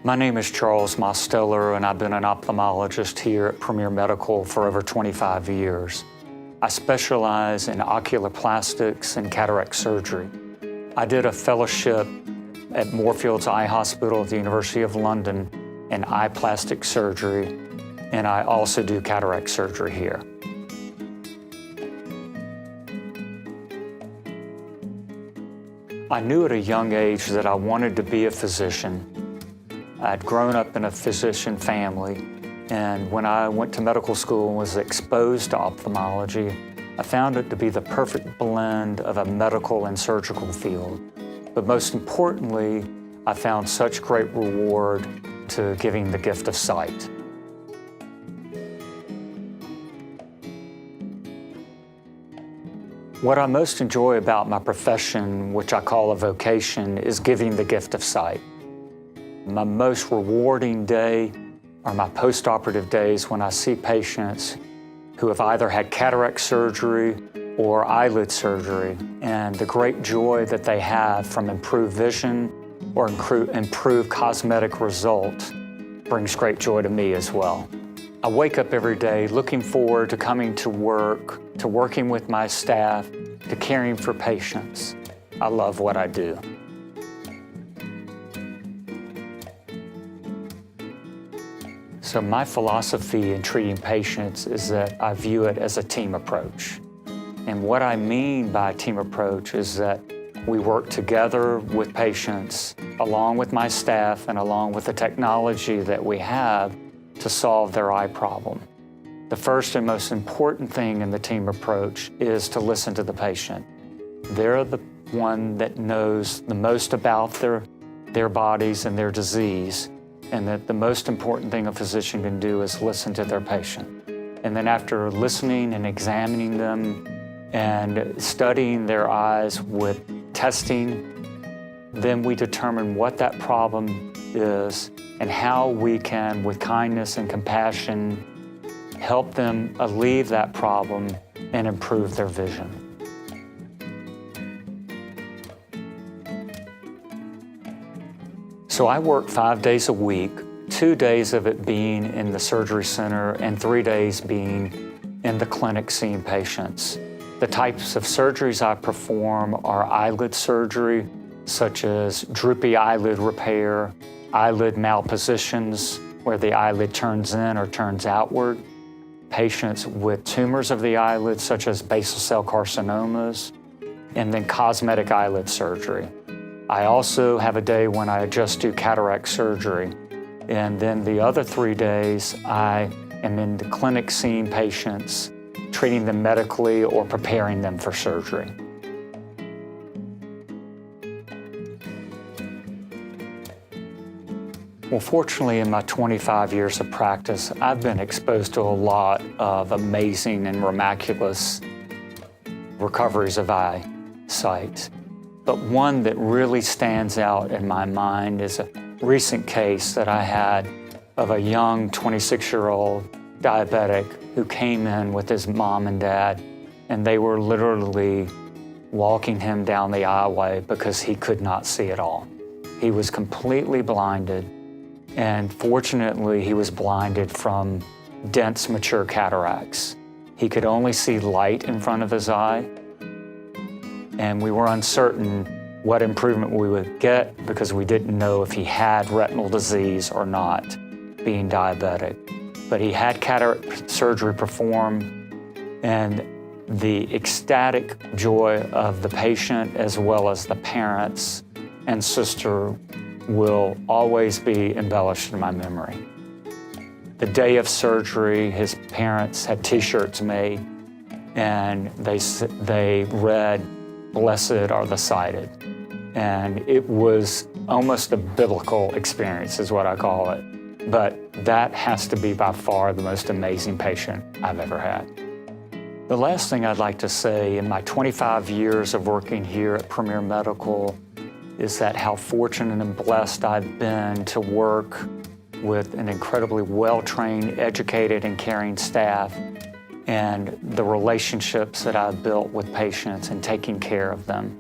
My name is Charles Mosteller, and I've been an ophthalmologist here at Premier Medical for over 25 years. I specialize in ocular plastics and cataract surgery. I did a fellowship at Moorfields Eye Hospital at the University of London in eye plastic surgery, and I also do cataract surgery here. I knew at a young age that I wanted to be a physician. I'd grown up in a physician family, and when I went to medical school and was exposed to ophthalmology, I found it to be the perfect blend of a medical and surgical field. But most importantly, I found such great reward to giving the gift of sight. What I most enjoy about my profession, which I call a vocation, is giving the gift of sight. My most rewarding day are my post-operative days when I see patients who have either had cataract surgery or eyelid surgery, and the great joy that they have from improved vision or improved cosmetic results brings great joy to me as well. I wake up every day looking forward to coming to work, to working with my staff, to caring for patients. I love what I do. So my philosophy in treating patients is that I view it as a team approach. And what I mean by team approach is that we work together with patients, along with my staff and along with the technology that we have to solve their eye problem. The first and most important thing in the team approach is to listen to the patient. They're the one that knows the most about their bodies and their disease, and that the most important thing a physician can do is listen to their patient. And then after listening and examining them and studying their eyes with testing, then we determine what that problem is and how we can, with kindness and compassion, help them alleviate that problem and improve their vision. So I work 5 days a week, 2 days of it being in the surgery center and 3 days being in the clinic seeing patients. The types of surgeries I perform are eyelid surgery, such as droopy eyelid repair, eyelid malpositions, where the eyelid turns in or turns outward, patients with tumors of the eyelid, such as basal cell carcinomas, and then cosmetic eyelid surgery. I also have a day when I just do cataract surgery. And then the other 3 days, I am in the clinic seeing patients, treating them medically or preparing them for surgery. Well, fortunately, in my 25 years of practice, I've been exposed to a lot of amazing and miraculous recoveries of eyesight. But one that really stands out in my mind is a recent case that I had of a young 26-year-old diabetic who came in with his mom and dad, and they were literally walking him down the aisleway because he could not see at all. He was completely blinded. And fortunately, he was blinded from dense, mature cataracts. He could only see light in front of his eye, and we were uncertain what improvement we would get because we didn't know if he had retinal disease or not, being diabetic. But he had cataract surgery performed, and the ecstatic joy of the patient as well as the parents and sister will always be embellished in my memory. The day of surgery, his parents had T-shirts made, and they read, "Blessed are the sighted." And it was almost a biblical experience, is what I call it. But that has to be by far the most amazing patient I've ever had. The last thing I'd like to say in my 25 years of working here at Premier Medical is that how fortunate and blessed I've been to work with an incredibly well-trained, educated, and caring staff, and the relationships that I've built with patients and taking care of them.